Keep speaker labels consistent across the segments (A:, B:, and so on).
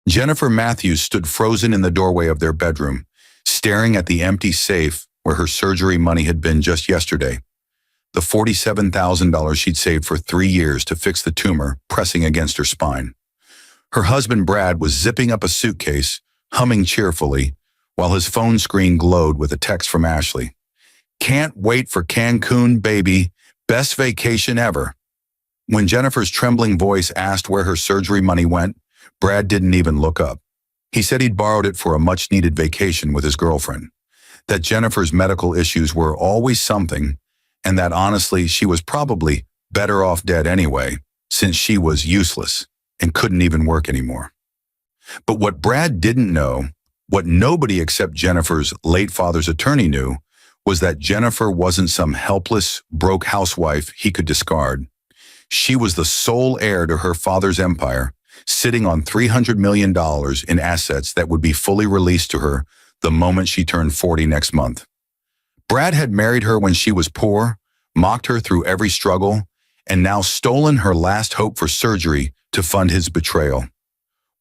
A: Jennifer Matthews stood frozen in the doorway of their bedroom, staring at the empty safe where her surgery money had been just yesterday. The $47,000 she'd saved for 3 years to fix the tumor pressing against her spine. Her husband Brad was zipping up a suitcase, humming cheerfully, while his phone screen glowed with a text from Ashley. "Can't wait for Cancun, baby. Best vacation ever." When Jennifer's trembling voice asked where her surgery money went, Brad didn't even look up. He said he'd borrowed it for a much-needed vacation with his girlfriend, that Jennifer's medical issues were always something, and that honestly she was probably better off dead anyway, since she was useless and couldn't even work anymore. But what Brad didn't know, what nobody except Jennifer's late father's attorney knew, was that Jennifer wasn't some helpless, broke housewife he could discard. She was the sole heir to her father's empire, sitting on $300 million in assets that would be fully released to her the moment she turned 40 next month. Brad had married her when she was poor, mocked her through every struggle, and now stolen her last hope for surgery to fund his betrayal.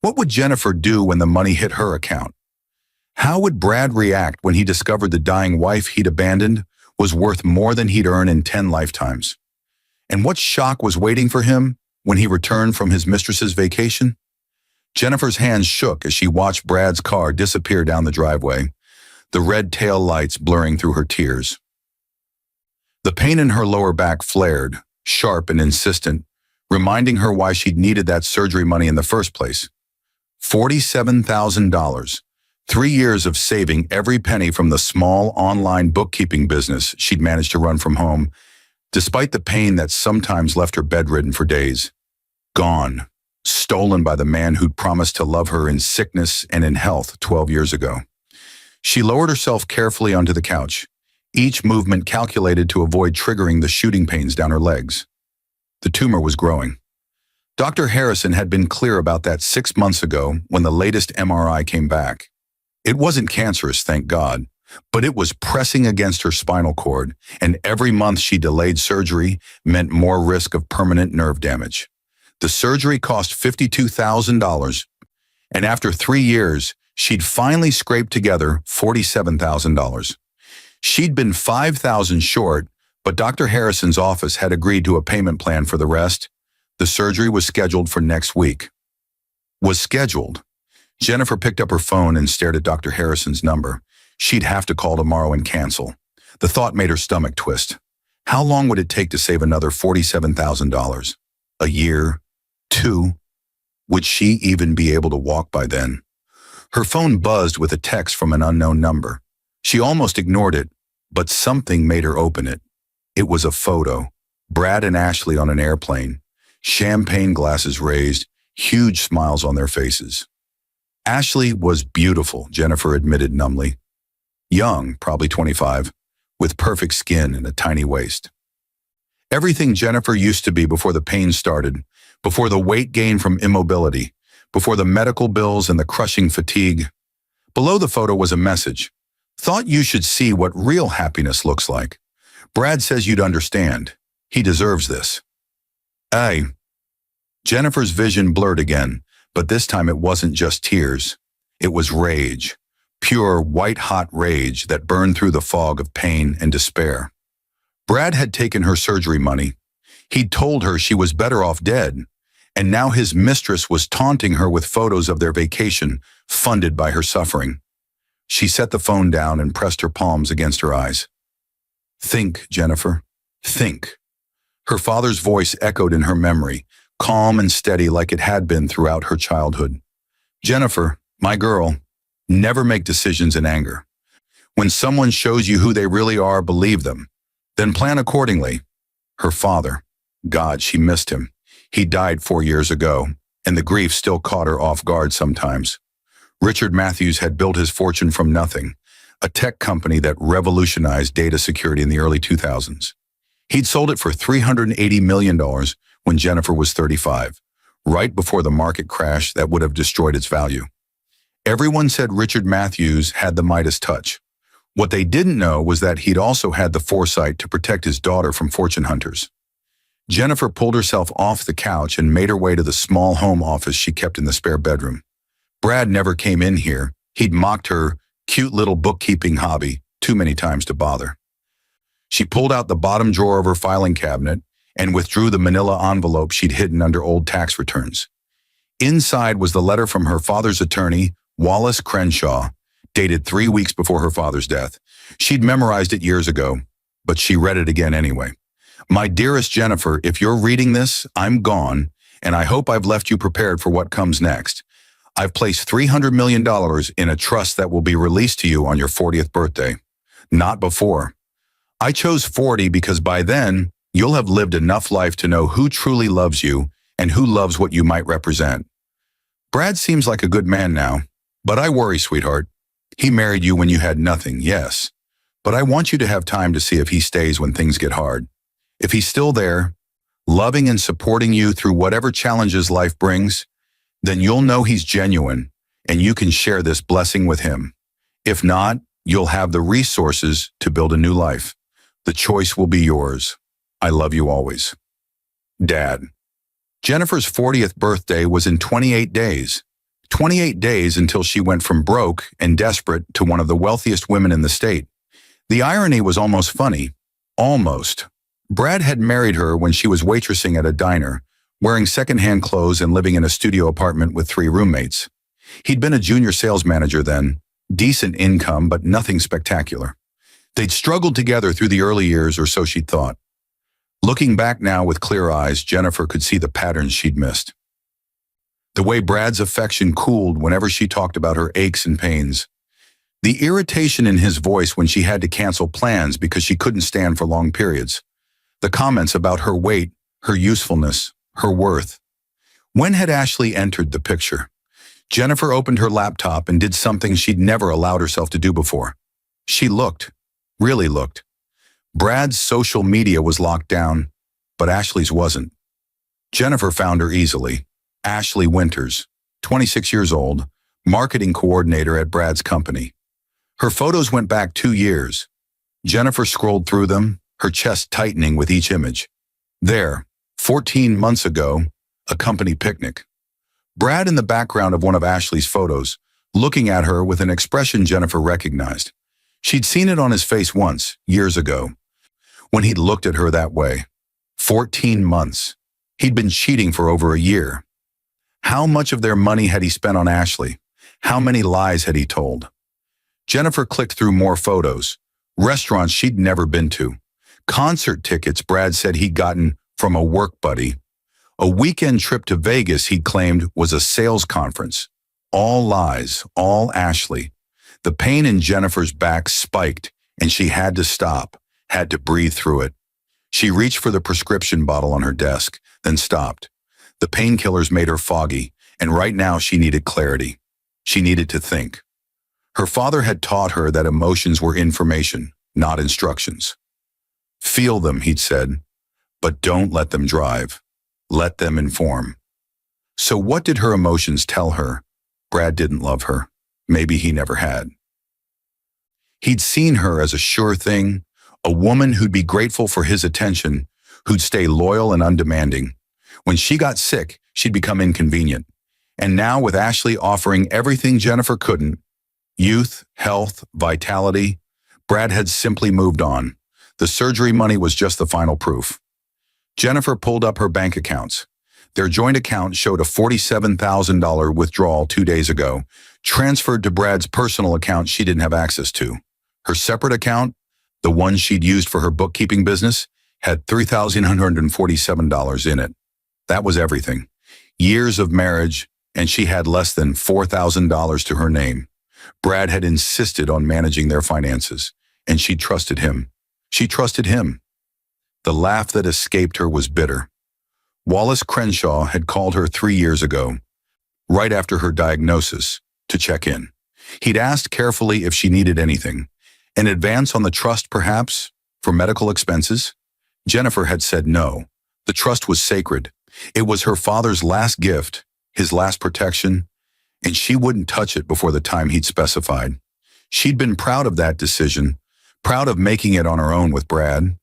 A: What would Jennifer do when the money hit her account? How would Brad react when he discovered the dying wife he'd abandoned was worth more than he'd earned in 10 lifetimes? And what shock was waiting for him when he returned from his mistress's vacation? Jennifer's hands shook as she watched Brad's car disappear down the driveway, the red tail lights blurring through her tears. The pain in her lower back flared, sharp and insistent, reminding her why she'd needed that surgery money in the first place. $47,000. 3 years of saving every penny from the small online bookkeeping business she'd managed to run from home, despite the pain that sometimes left her bedridden for days. Gone, stolen by the man who'd promised to love her in sickness and in health 12 years ago. She lowered herself carefully onto the couch, each movement calculated to avoid triggering the shooting pains down her legs. The tumor was growing. Dr. Harrison had been clear about that 6 months ago when the latest MRI came back. It wasn't cancerous, thank God, but it was pressing against her spinal cord, and every month she delayed surgery meant more risk of permanent nerve damage. The surgery cost $52,000, and after 3 years, she'd finally scraped together $47,000. She'd been $5,000 short, but Dr. Harrison's office had agreed to a payment plan for the rest. The surgery was scheduled for next week. Was scheduled. Jennifer picked up her phone and stared at Dr. Harrison's number. She'd have to call tomorrow and cancel. The thought made her stomach twist. How long would it take to save another $47,000? A year? 2? Would she even be able to walk by then? Her phone buzzed with a text from an unknown number. She almost ignored it, but something made her open it. It was a photo. Brad and Ashley on an airplane. Champagne glasses raised, huge smiles on their faces. Ashley was beautiful, Jennifer admitted numbly. Young, probably 25, with perfect skin and a tiny waist. Everything Jennifer used to be before the pain started, before the weight gain from immobility, before the medical bills and the crushing fatigue. Below the photo was a message. Thought you should see what real happiness looks like. Brad says you'd understand. He deserves this. Jennifer's vision blurred again, but this time it wasn't just tears. It was rage. Pure, white-hot rage that burned through the fog of pain and despair. Brad had taken her surgery money. He'd told her she was better off dead, and now his mistress was taunting her with photos of their vacation, funded by her suffering. She set the phone down and pressed her palms against her eyes. Think, Jennifer, think. Her father's voice echoed in her memory, calm and steady like it had been throughout her childhood. Jennifer, my girl, never make decisions in anger. When someone shows you who they really are, believe them. Then plan accordingly. Her father, God, she missed him. He died 4 years ago, and the grief still caught her off guard sometimes. Richard Matthews had built his fortune from nothing, a tech company that revolutionized data security in the early 2000s. He'd sold it for $380 million when Jennifer was 35, right before the market crash that would have destroyed its value. Everyone said Richard Matthews had the Midas touch. What they didn't know was that he'd also had the foresight to protect his daughter from fortune hunters. Jennifer pulled herself off the couch and made her way to the small home office she kept in the spare bedroom. Brad never came in here. He'd mocked her cute little bookkeeping hobby too many times to bother. She pulled out the bottom drawer of her filing cabinet and withdrew the manila envelope she'd hidden under old tax returns. Inside was the letter from her father's attorney, Wallace Crenshaw, dated 3 weeks before her father's death. She'd memorized it years ago, but she read it again anyway. My dearest Jennifer, if you're reading this, I'm gone, and I hope I've left you prepared for what comes next. I've placed $300 million in a trust that will be released to you on your 40th birthday. Not before. I chose 40 because by then, you'll have lived enough life to know who truly loves you and who loves what you might represent. Brad seems like a good man now, but I worry, sweetheart. He married you when you had nothing, yes, but I want you to have time to see if he stays when things get hard. If he's still there, loving and supporting you through whatever challenges life brings, then you'll know he's genuine and you can share this blessing with him. If not, you'll have the resources to build a new life. The choice will be yours. I love you always. Dad. Jennifer's 40th birthday was in 28 days. 28 days until she went from broke and desperate to one of the wealthiest women in the state. The irony was almost funny. Almost. Brad had married her when she was waitressing at a diner, wearing secondhand clothes and living in a studio apartment with 3 roommates. He'd been a junior sales manager then, decent income but nothing spectacular. They'd struggled together through the early years, or so she'd thought. Looking back now with clear eyes, Jennifer could see the patterns she'd missed. The way Brad's affection cooled whenever she talked about her aches and pains. The irritation in his voice when she had to cancel plans because she couldn't stand for long periods. The comments about her weight, her usefulness, her worth. When had Ashley entered the picture? Jennifer opened her laptop and did something she'd never allowed herself to do before. She looked, really looked. Brad's social media was locked down, but Ashley's wasn't. Jennifer found her easily. Ashley Winters, 26 years old, marketing coordinator at Brad's company. Her photos went back 2 years. Jennifer scrolled through them, her chest tightening with each image. There, 14 months ago, a company picnic. Brad in the background of one of Ashley's photos, looking at her with an expression Jennifer recognized. She'd seen it on his face once, years ago, when he'd looked at her that way. 14 months. He'd been cheating for over a year. How much of their money had he spent on Ashley? How many lies had he told? Jennifer clicked through more photos, restaurants she'd never been to, concert tickets Brad said he'd gotten from a work buddy, a weekend trip to Vegas he'd claimed was a sales conference. All lies, all Ashley. The pain in Jennifer's back spiked, and she had to stop, had to breathe through it. She reached for the prescription bottle on her desk, then stopped. The painkillers made her foggy, and right now she needed clarity. She needed to think. Her father had taught her that emotions were information, not instructions. Feel them, he'd said, but don't let them drive. Let them inform. So what did her emotions tell her? Brad didn't love her. Maybe he never had. He'd seen her as a sure thing, a woman who'd be grateful for his attention, who'd stay loyal and undemanding. When she got sick, she'd become inconvenient. And now with Ashley offering everything Jennifer couldn't, youth, health, vitality, Brad had simply moved on. The surgery money was just the final proof. Jennifer pulled up her bank accounts. Their joint account showed a $47,000 withdrawal 2 days ago, transferred to Brad's personal account she didn't have access to. Her separate account, the one she'd used for her bookkeeping business, had $3,147 in it. That was everything. Years of marriage, and she had less than $4,000 to her name. Brad had insisted on managing their finances, and she trusted him. She trusted him. The laugh that escaped her was bitter. Wallace Crenshaw had called her 3 years ago, right after her diagnosis, to check in. He'd asked carefully if she needed anything. An advance on the trust, perhaps, for medical expenses? Jennifer had said no. The trust was sacred. It was her father's last gift, his last protection, and she wouldn't touch it before the time he'd specified. She'd been proud of that decision, proud of making it on her own with Brad,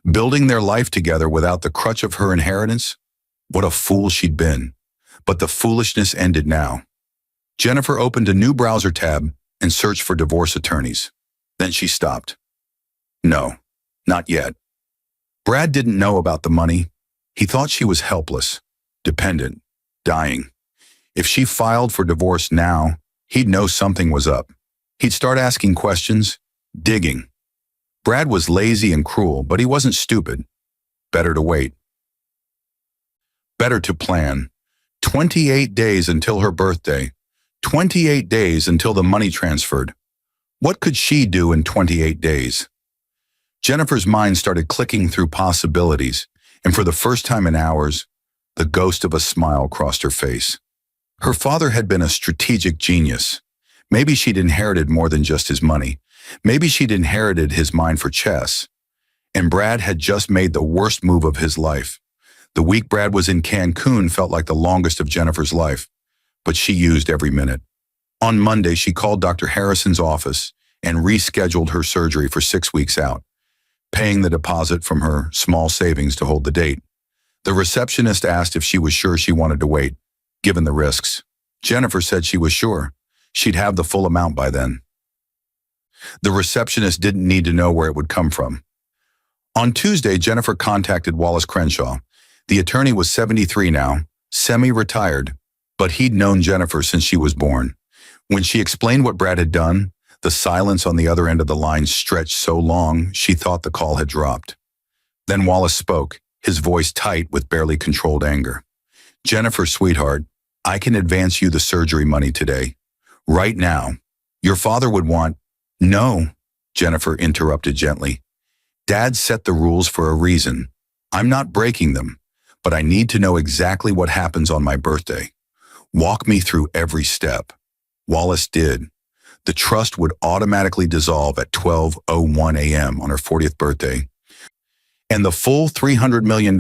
A: building their life together without the crutch of her inheritance. What a fool she'd been. But the foolishness ended now. Jennifer opened a new browser tab and searched for divorce attorneys. Then she stopped. No, not yet. Brad didn't know about the money. He thought she was helpless, dependent, dying. If she filed for divorce now, he'd know something was up. He'd start asking questions, digging. Brad was lazy and cruel, but he wasn't stupid. Better to wait. Better to plan. 28 days until her birthday. 28 days until the money transferred. What could she do in 28 days? Jennifer's mind started clicking through possibilities, and for the first time in hours, the ghost of a smile crossed her face. Her father had been a strategic genius. Maybe she'd inherited more than just his money. Maybe she'd inherited his mind for chess. And Brad had just made the worst move of his life. The week Brad was in Cancun felt like the longest of Jennifer's life, but she used every minute. On Monday, she called Dr. Harrison's office and rescheduled her surgery for 6 weeks out, paying the deposit from her small savings to hold the date. The receptionist asked if she was sure she wanted to wait, given the risks. Jennifer said she was sure. She'd have the full amount by then. The receptionist didn't need to know where it would come from. On Tuesday, Jennifer contacted Wallace Crenshaw. The attorney was 73 now, semi-retired, but he'd known Jennifer since she was born. When she explained what Brad had done, the silence on the other end of the line stretched so long she thought the call had dropped. Then Wallace spoke, his voice tight with barely controlled anger. Jennifer, sweetheart, I can advance you the surgery money today. Right now. Your father would want— No, Jennifer interrupted gently. Dad set the rules for a reason. I'm not breaking them, but I need to know exactly what happens on my birthday. Walk me through every step. Wallace did. The trust would automatically dissolve at 12:01 a.m. on her 40th birthday. And the full $300 million,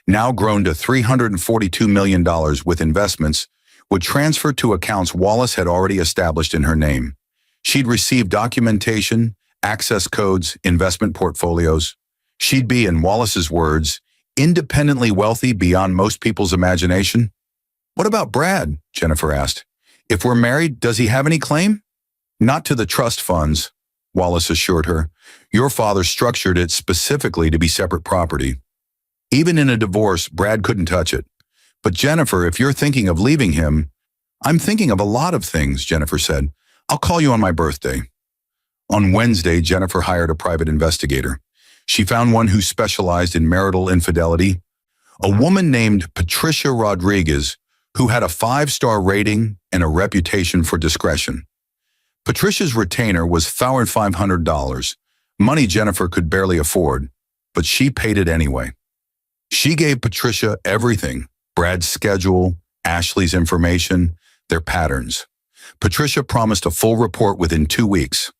A: now grown to $342 million with investments, would transfer to accounts Wallace had already established in her name. She'd receive documentation, access codes, investment portfolios. She'd be, in Wallace's words, independently wealthy beyond most people's imagination. What about Brad? Jennifer asked. If we're married, does he have any claim? Not to the trust funds, Wallace assured her. Your father structured it specifically to be separate property. Even in a divorce, Brad couldn't touch it. But Jennifer, if you're thinking of leaving him— I'm thinking of a lot of things, Jennifer said. I'll call you on my birthday. On Wednesday, Jennifer hired a private investigator. She found one who specialized in marital infidelity, a woman named Patricia Rodriguez, who had a 5-star rating and a reputation for discretion. Patricia's retainer was $500, money Jennifer could barely afford, but she paid it anyway. She gave Patricia everything: Brad's schedule, Ashley's information, their patterns. Patricia promised a full report within 2 weeks.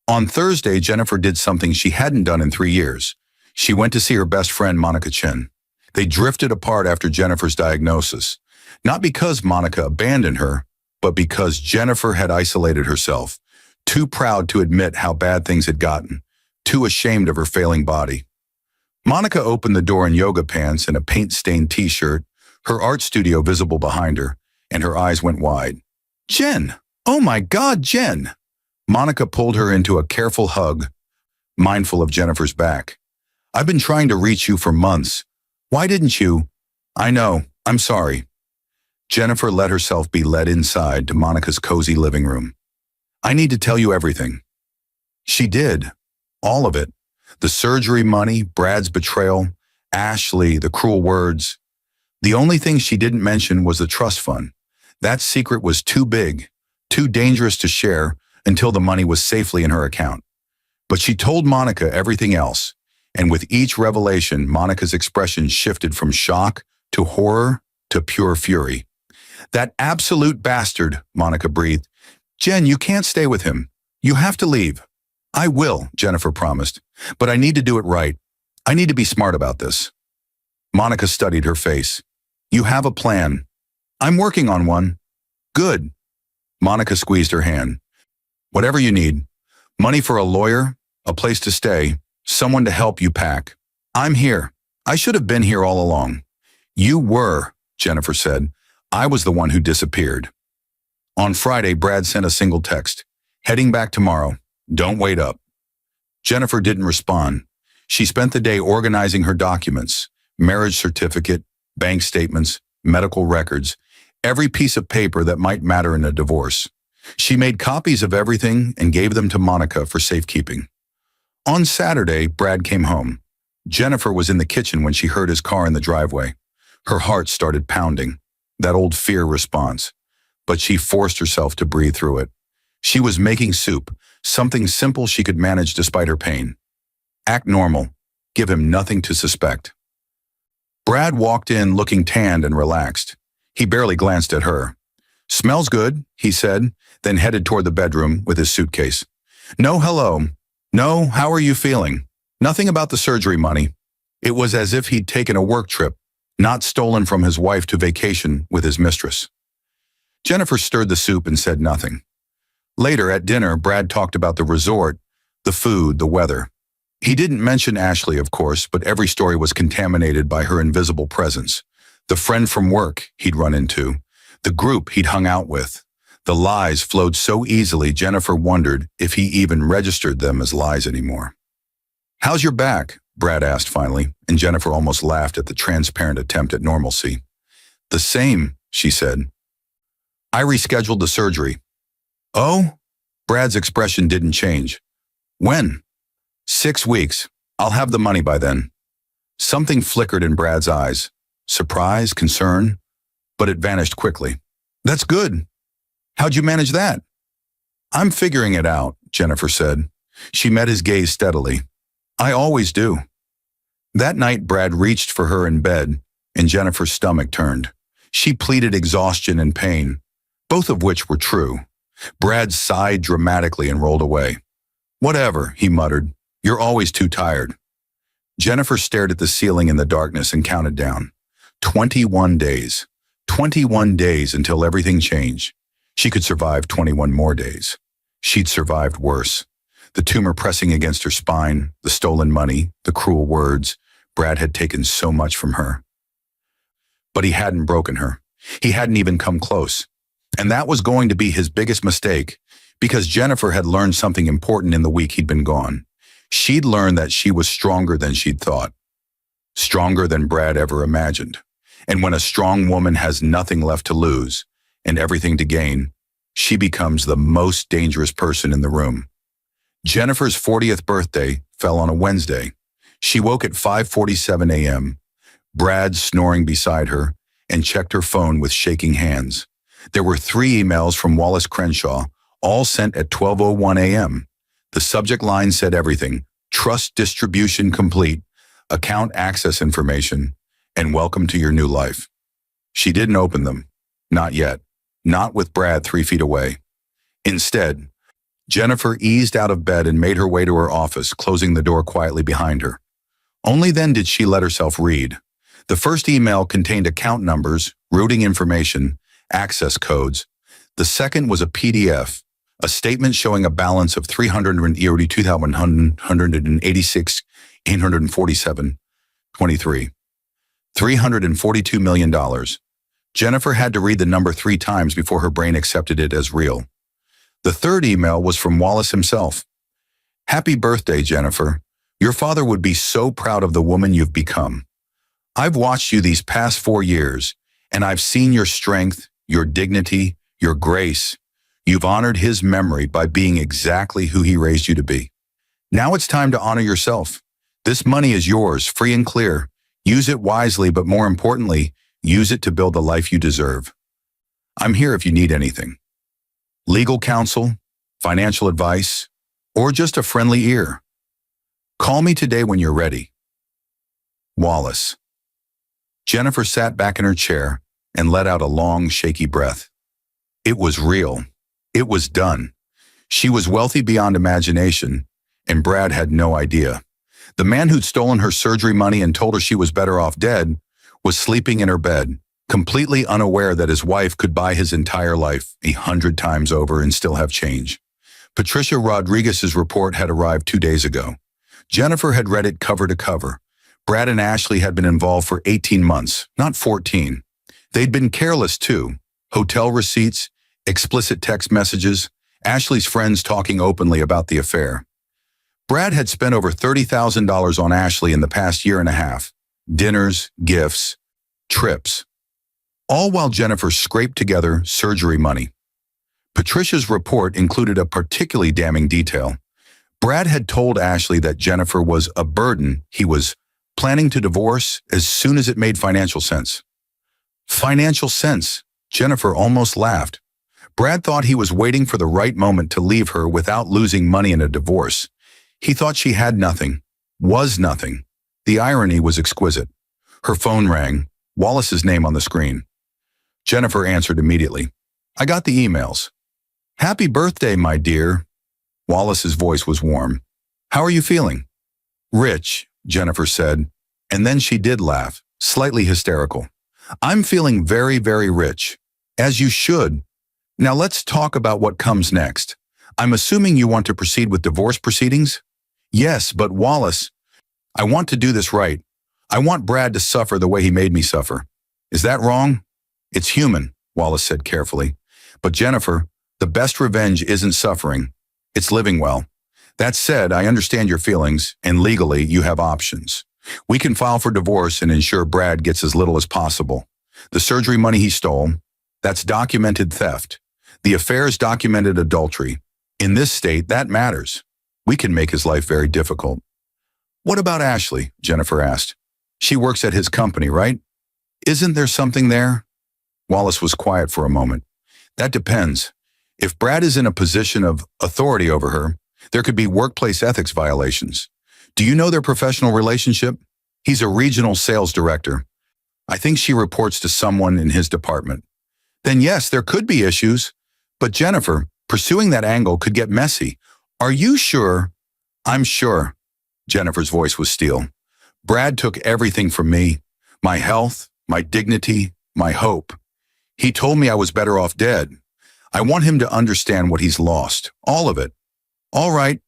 A: On Thursday, Jennifer did something she hadn't done in 3 years. She went to see her best friend, Monica Chen. They drifted apart after Jennifer's diagnosis, not because Monica abandoned her, but because Jennifer had isolated herself, too proud to admit how bad things had gotten, too ashamed of her failing body. Monica opened the door in yoga pants and a paint-stained t-shirt, her art studio visible behind her, and her eyes went wide. Jen! Oh my God, Jen! Monica pulled her into a careful hug, mindful of Jennifer's back. I've been trying to reach you for months. Why didn't you? I know, I'm sorry. Jennifer let herself be led inside to Monica's cozy living room. I need to tell you everything. She did. All of it. The surgery money, Brad's betrayal, Ashley, the cruel words. The only thing she didn't mention was the trust fund. That secret was too big, too dangerous to share until the money was safely in her account. But she told Monica everything else, and with each revelation, Monica's expression shifted from shock to horror to pure fury. That absolute bastard, Monica breathed. Jen, you can't stay with him. You have to leave. I will, Jennifer promised, but I need to do it right. I need to be smart about this. Monica studied her face. You have a plan. I'm working on one. Good. Monica squeezed her hand. Whatever you need. Money for a lawyer, a place to stay, someone to help you pack. I'm here. I should have been here all along. You were, Jennifer said. I was the one who disappeared. On Friday, Brad sent a single text. Heading back tomorrow. Don't wait up. Jennifer didn't respond. She spent the day organizing her documents, marriage certificate, bank statements, medical records, every piece of paper that might matter in a divorce. She made copies of everything and gave them to Monica for safekeeping. On Saturday, Brad came home. Jennifer was in the kitchen when she heard his car in the driveway. Her heart started pounding, that old fear response, but she forced herself to breathe through it. She was making soup, something simple she could manage despite her pain. Act normal. Give him nothing to suspect. Brad walked in looking tanned and relaxed. He barely glanced at her. "Smells good," he said, then headed toward the bedroom with his suitcase. "No hello. No, how are you feeling? Nothing about the surgery money." It was as if he'd taken a work trip, not stolen from his wife to vacation with his mistress. Jennifer stirred the soup and said nothing. Later at dinner, Brad talked about the resort, the food, the weather. He didn't mention Ashley, of course, but every story was contaminated by her invisible presence. The friend from work he'd run into, the group he'd hung out with. The lies flowed so easily, Jennifer wondered if he even registered them as lies anymore. "How's your back?" Brad asked finally, and Jennifer almost laughed at the transparent attempt at normalcy. "The same," she said. "I rescheduled the surgery." "Oh?" Brad's expression didn't change. "When?" 6 weeks. I'll have the money by then." Something flickered in Brad's eyes. Surprise, concern, but it vanished quickly. "That's good. How'd you manage that?" "I'm figuring it out," Jennifer said. She met his gaze steadily. "I always do." That night, Brad reached for her in bed, and Jennifer's stomach turned. She pleaded exhaustion and pain, both of which were true. Brad sighed dramatically and rolled away. "Whatever," he muttered. "You're always too tired." Jennifer stared at the ceiling in the darkness and counted down. 21 days. 21 days until everything changed. She could survive 21 more days. She'd survived worse. The tumor pressing against her spine, the stolen money, the cruel words. Brad had taken so much from her. But he hadn't broken her. He hadn't even come close. And that was going to be his biggest mistake, because Jennifer had learned something important in the week he'd been gone. She'd learned that she was stronger than she'd thought. Stronger than Brad ever imagined. And when a strong woman has nothing left to lose and everything to gain, she becomes the most dangerous person in the room. Jennifer's 40th birthday fell on a Wednesday. She woke at 5:47 a.m., Brad snoring beside her, and checked her phone with shaking hands. There were 3 emails from Wallace Crenshaw, all sent at 12:01 a.m. The subject line said everything: trust distribution complete, account access information, and welcome to your new life. She didn't open them. Not yet. Not with Brad 3 feet away. Instead, Jennifer eased out of bed and made her way to her office, closing the door quietly behind her. Only then did she let herself read. The first email contained account numbers, routing information, access codes. The second was a PDF, a statement showing a balance of $382,186,847.23. $342 million. Jennifer had to read the number 3 times before her brain accepted it as real. The third email was from Wallace himself. "Happy birthday, Jennifer. Your father would be so proud of the woman you've become. I've watched you these past 4 years, and I've seen your strength, your dignity, your grace. You've honored his memory by being exactly who he raised you to be. Now it's time to honor yourself. This money is yours, free and clear. Use it wisely, but more importantly, use it to build the life you deserve. I'm here if you need anything. Legal counsel, financial advice, or just a friendly ear. Call me today when you're ready. Wallace." Jennifer sat back in her chair and let out a long, shaky breath. It was real. It was done. She was wealthy beyond imagination, and Brad had no idea. The man who'd stolen her surgery money and told her she was better off dead was sleeping in her bed, completely unaware that his wife could buy his entire life 100 times over and still have change. Patricia Rodriguez's report had arrived 2 days ago. Jennifer had read it cover to cover. Brad and Ashley had been involved for 18 months, not 14. They'd been careless too. Hotel receipts, explicit text messages, Ashley's friends talking openly about the affair. Brad had spent over $30,000 on Ashley in the past year and a half. Dinners, gifts, trips. All while Jennifer scraped together surgery money. Patricia's report included a particularly damning detail. Brad had told Ashley that Jennifer was a burden he was planning to divorce as soon as it made financial sense. Financial sense, Jennifer almost laughed. Brad thought he was waiting for the right moment to leave her without losing money in a divorce. He thought she had nothing, was nothing. The irony was exquisite. Her phone rang, Wallace's name on the screen. Jennifer answered immediately. "I got the emails." "Happy birthday, my dear." Wallace's voice was warm. "How are you feeling?" "Rich," Jennifer said, and then she did laugh, slightly hysterical. "I'm feeling very, very rich. As you should. Now let's talk about what comes next. I'm assuming you want to proceed with divorce proceedings?" "Yes, but Wallace, I want to do this right. I want Brad to suffer the way he made me suffer. Is that wrong?" "It's human," Wallace said carefully. "But Jennifer, the best revenge isn't suffering. It's living well. That said, I understand your feelings, and legally you have options. We can file for divorce and ensure Brad gets as little as possible. The surgery money he stole, that's documented theft. The affair is documented adultery. In this state, that matters. We can make his life very difficult." "What about Ashley?" Jennifer asked. "She works at his company, right? Isn't there something there?" Wallace was quiet for a moment. "That depends. If Brad is in a position of authority over her, there could be workplace ethics violations. Do you know their professional relationship? He's a regional sales director. I think she reports to someone in his department. Then yes, there could be issues. But Jennifer, pursuing that angle could get messy. Are you sure?" "I'm sure." Jennifer's voice was steel. "Brad took everything from me. My health, my dignity, my hope. He told me I was better off dead. I want him to understand what he's lost. All of it." "All right,"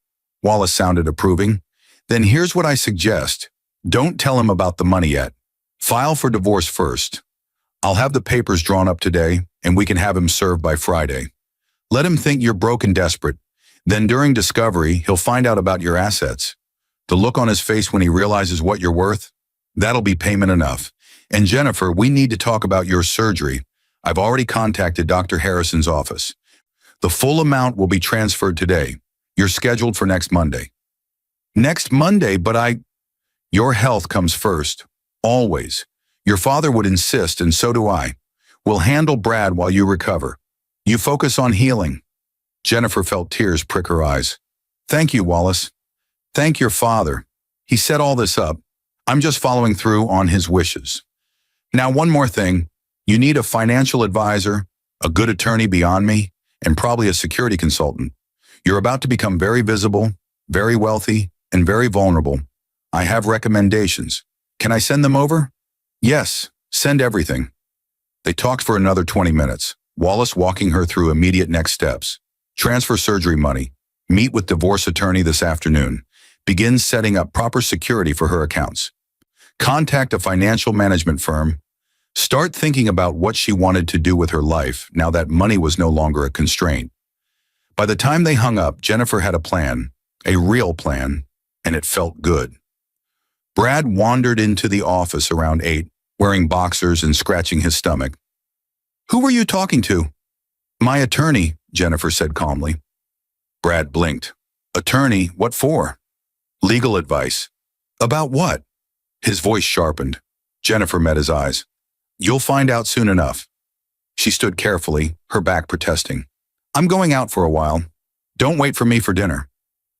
A: Wallace sounded approving. "Then here's what I suggest. Don't tell him about the money yet. File for divorce first. I'll have the papers drawn up today, and we can have him served by Friday. Let him think you're broke and desperate. Then during discovery, he'll find out about your assets. The look on his face when he realizes what you're worth, that'll be payment enough. And Jennifer, we need to talk about your surgery. I've already contacted Dr. Harrison's office. The full amount will be transferred today. You're scheduled for next Monday." "Next Monday, but Your health comes first. Always. Your father would insist, and so do I. We'll handle Brad while you recover. You focus on healing." Jennifer felt tears prick her eyes. "Thank you, Wallace. Thank your father. He set all this up. I'm just following through on his wishes. Now, one more thing. You need a financial advisor, a good attorney beyond me, and probably a security consultant. You're about to become very visible, very wealthy, and very vulnerable. I have recommendations. Can I send them over?" "Yes, send everything." They talked for another 20 minutes, Wallace walking her through immediate next steps. Transfer surgery money. Meet with divorce attorney this afternoon. Begin setting up proper security for her accounts. Contact a financial management firm. Start thinking about what she wanted to do with her life now that money was no longer a constraint. By the time they hung up, Jennifer had a plan, a real plan, and it felt good. Brad wandered into the office around 8, wearing boxers and scratching his stomach. "Who were you talking to?" "My attorney," Jennifer said calmly. Brad blinked. "Attorney, what for?" "Legal advice." "About what?" His voice sharpened. Jennifer met his eyes. "You'll find out soon enough." She stood carefully, her back protesting. "I'm going out for a while. Don't wait for me for dinner."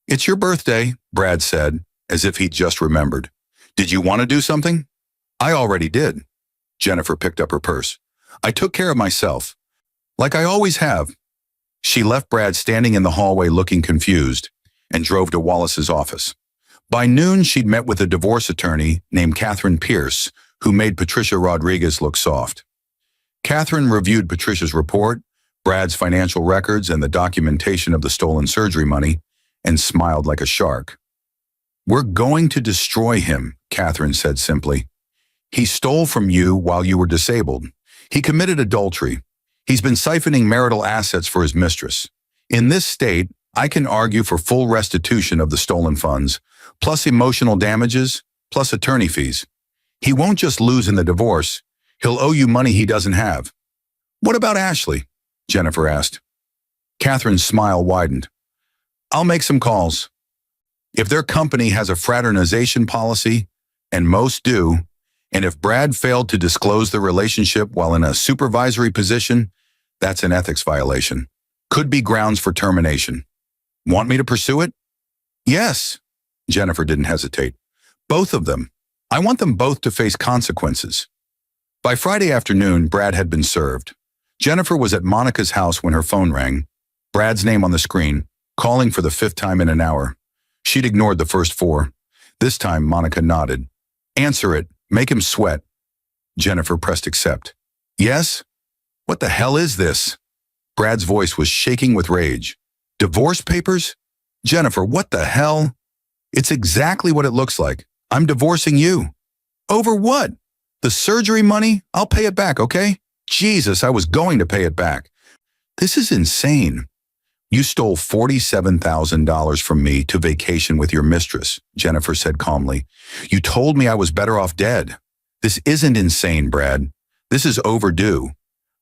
A: "It's your birthday," Brad said, as if he'd just remembered. "Did you want to do something?" "I already did." Jennifer picked up her purse. "I took care of myself. Like I always have." She left Brad standing in the hallway looking confused and drove to Wallace's office. By noon, she'd met with a divorce attorney named Catherine Pierce, who made Patricia Rodriguez look soft. Catherine reviewed Patricia's report, Brad's financial records, and the documentation of the stolen surgery money, and smiled like a shark. "We're going to destroy him," Catherine said simply. "He stole from you while you were disabled. He committed adultery. He's been siphoning marital assets for his mistress. In this state, I can argue for full restitution of the stolen funds, plus emotional damages, plus attorney fees. He won't just lose in the divorce, he'll owe you money he doesn't have. What about Ashley? Jennifer asked. Catherine's smile widened. I'll make some calls. If their company has a fraternization policy, and most do, and if Brad failed to disclose the relationship while in a supervisory position, that's an ethics violation. Could be grounds for termination. Want me to pursue it? Yes. Jennifer didn't hesitate. Both of them. I want them both to face consequences. By Friday afternoon, Brad had been served. Jennifer was at Monica's house when her phone rang. Brad's name on the screen, calling for the 5th time in an hour. She'd ignored the first 4. This time, Monica nodded. Answer it. Make him sweat. Jennifer pressed accept. Yes? What the hell is this? Brad's voice was shaking with rage. Divorce papers? Jennifer, what the hell? It's exactly what it looks like. I'm divorcing you. Over what? The surgery money? I'll pay it back, okay? Jesus, I was going to pay it back. This is insane. You stole $47,000 from me to vacation with your mistress, Jennifer said calmly. You told me I was better off dead. This isn't insane, Brad. This is overdue.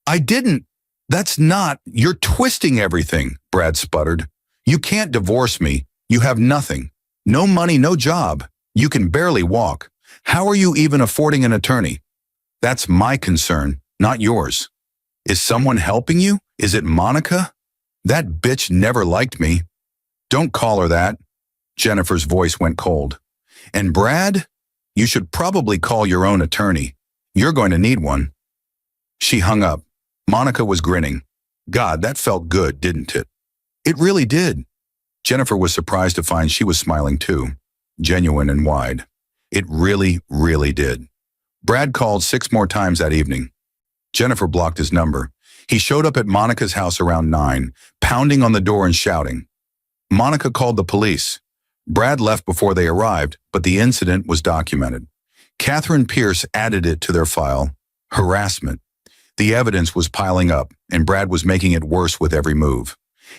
A: I didn't. That's not. You're twisting everything, Brad sputtered. You can't divorce me. You have nothing. No money, no job. You can barely walk. How are you even affording an attorney? That's my concern, not yours. Is someone helping you? Is it Monica? That bitch never liked me. Don't call her that. Jennifer's voice went cold. And Brad, you should probably call your own attorney. You're going to need one. She hung up. Monica was grinning. God, that felt good, didn't it? It really did. Jennifer was surprised to find she was smiling too, genuine and wide. It really, really did. Brad called 6 more times that evening. Jennifer blocked his number. He showed up at Monica's house around 9, pounding on the door and shouting. Monica called the police. Brad left before they arrived, but the incident was documented. Catherine Pierce added it to their file. Harassment. The evidence was piling up, and Brad was making it worse with every move.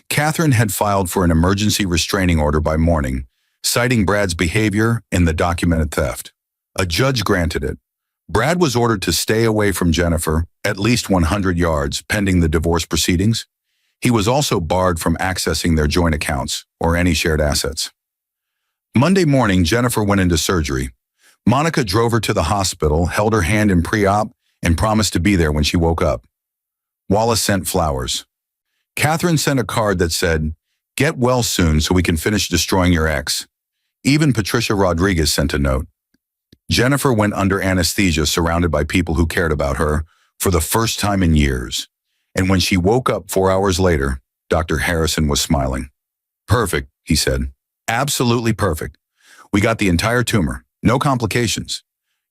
A: Catherine had filed for an emergency restraining order by morning, citing Brad's behavior and the documented theft. A judge granted it. Brad was ordered to stay away from Jennifer, at least 100 yards, pending the divorce proceedings. He was also barred from accessing their joint accounts or any shared assets. Monday morning, Jennifer went into surgery. Monica drove her to the hospital, held her hand in pre-op, and promised to be there when she woke up. Wallace sent flowers. Catherine sent a card that said, "Get well soon so we can finish destroying your ex." Even Patricia Rodriguez sent a note. Jennifer went under anesthesia surrounded by people who cared about her for the first time in years. And when she woke up 4 hours later, Dr. Harrison was smiling. Perfect, he said. Absolutely perfect. We got the entire tumor. No complications.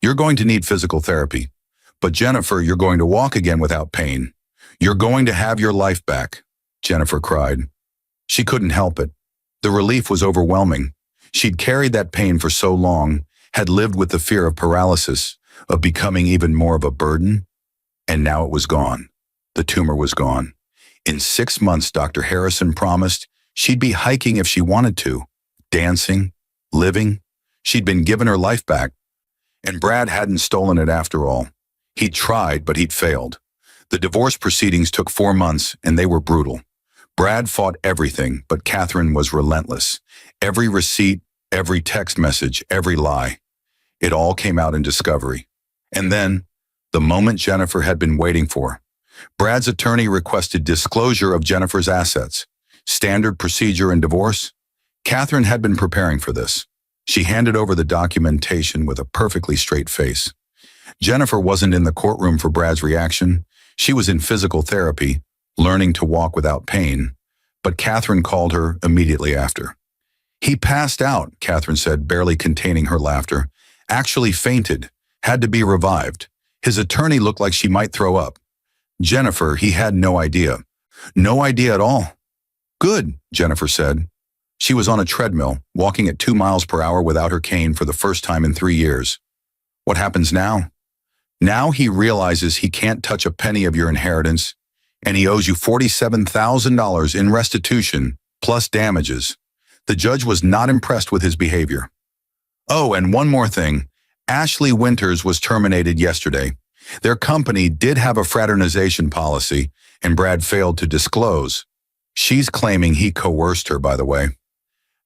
A: You're going to need physical therapy. But Jennifer, you're going to walk again without pain. You're going to have your life back, Jennifer cried. She couldn't help it. The relief was overwhelming. She'd carried that pain for so long, had lived with the fear of paralysis, of becoming even more of a burden, and now it was gone. The tumor was gone. In 6 months, Dr. Harrison promised she'd be hiking if she wanted to, dancing, living. She'd been given her life back. And Brad hadn't stolen it after all. He'd tried, but he'd failed. The divorce proceedings took 4 months, and they were brutal. Brad fought everything, but Catherine was relentless. Every receipt, every text message, every lie. It all came out in discovery. And then, the moment Jennifer had been waiting for. Brad's attorney requested disclosure of Jennifer's assets. Standard procedure in divorce. Catherine had been preparing for this. She handed over the documentation with a perfectly straight face. Jennifer wasn't in the courtroom for Brad's reaction. She was in physical therapy, learning to walk without pain. But Catherine called her immediately after. He passed out, Catherine said, barely containing her laughter. Actually fainted, had to be revived. His attorney looked like she might throw up. Jennifer, he had no idea. No idea at all. Good, Jennifer said. She was on a treadmill, walking at 2 miles per hour without her cane for the first time in 3 years. What happens now? Now he realizes he can't touch a penny of your inheritance. and he owes you $47,000 in restitution plus damages. The judge was not impressed with his behavior. Oh, and one more thing. Ashley Winters was terminated yesterday. Their company did have a fraternization policy, and Brad failed to disclose. She's claiming he coerced her, by the way,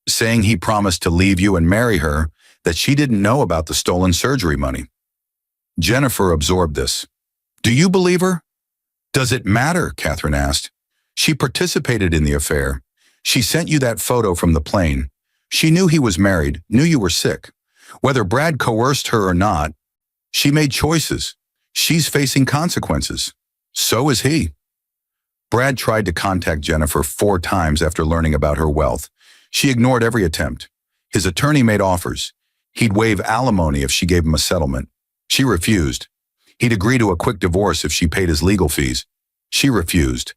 A: saying he promised to leave you and marry her, that she didn't know about the stolen surgery money. Jennifer absorbed this. Do you believe her? Does it matter? Catherine asked. She participated in the affair. She sent you that photo from the plane. She knew he was married, knew you were sick. Whether Brad coerced her or not, she made choices. She's facing consequences. So is he. Brad tried to contact Jennifer 4 times after learning about her wealth. She ignored every attempt. His attorney made offers. He'd waive alimony if she gave him a settlement. She refused. He'd agree to a quick divorce if she paid his legal fees. She refused.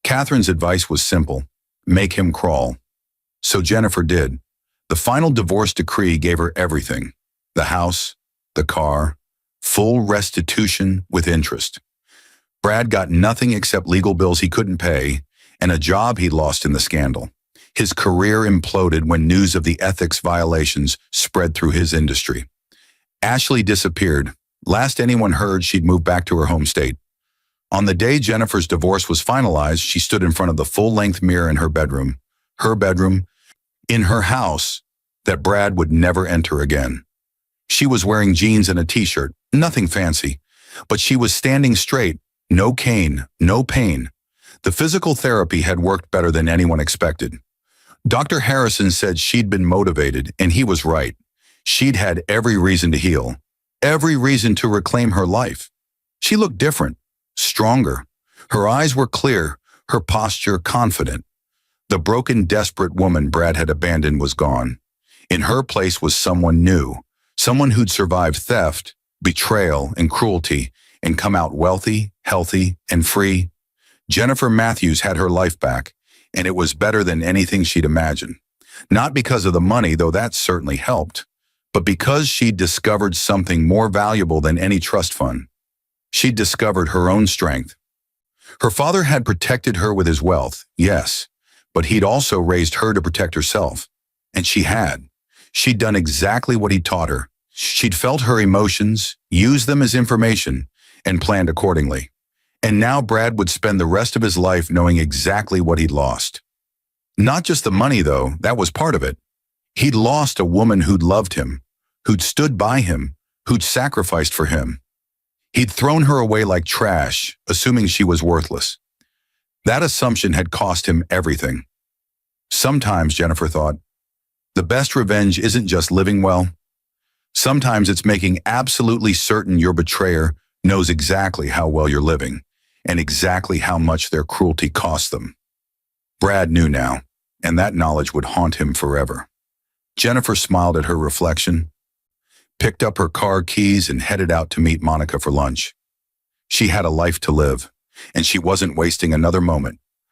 A: Catherine's advice was simple. Make him crawl. So Jennifer did. The final divorce decree gave her everything. The house, the car, full restitution with interest. Brad got nothing except legal bills he couldn't pay and a job he'd lost in the scandal. His career imploded when news of the ethics violations spread through his industry. Ashley disappeared. Last anyone heard, she'd moved back to her home state. On the day Jennifer's divorce was finalized, she stood in front of the full-length mirror in her bedroom, in her house that Brad would never enter again. She was wearing jeans and a t-shirt, nothing fancy, but she was standing straight, no cane, no pain. The physical therapy had worked better than anyone expected. Dr. Harrison said she'd been motivated, and he was right. She'd had every reason to heal, every reason to reclaim her life. She looked different, stronger. Her eyes were clear, her posture confident. The broken, desperate woman Brad had abandoned was gone. In her place was someone new, someone who'd survived theft, betrayal, and cruelty, and come out wealthy, healthy, and free. Jennifer Matthews had her life back, and it was better than anything she'd imagined. Not because of the money, though that certainly helped, but because she'd discovered something more valuable than any trust fund. She'd discovered her own strength. Her father had protected her with his wealth, yes, but he'd also raised her to protect herself. And she had. She'd done exactly what he taught her. She'd felt her emotions, used them as information, and planned accordingly. And now Brad would spend the rest of his life knowing exactly what he'd lost. Not just the money, though, that was part of it. He'd lost a woman who'd loved him, who'd stood by him, who'd sacrificed for him. He'd thrown her away like trash, assuming she was worthless. That assumption had cost him everything. Sometimes, Jennifer thought, the best revenge isn't just living well. Sometimes it's making absolutely certain your betrayer knows exactly how well you're living and exactly how much their cruelty cost them. Brad knew now, and that knowledge would haunt him forever. Jennifer smiled at her reflection, picked up her car keys, and headed out to meet Monica for lunch. She had a life to live, and she wasn't wasting another moment.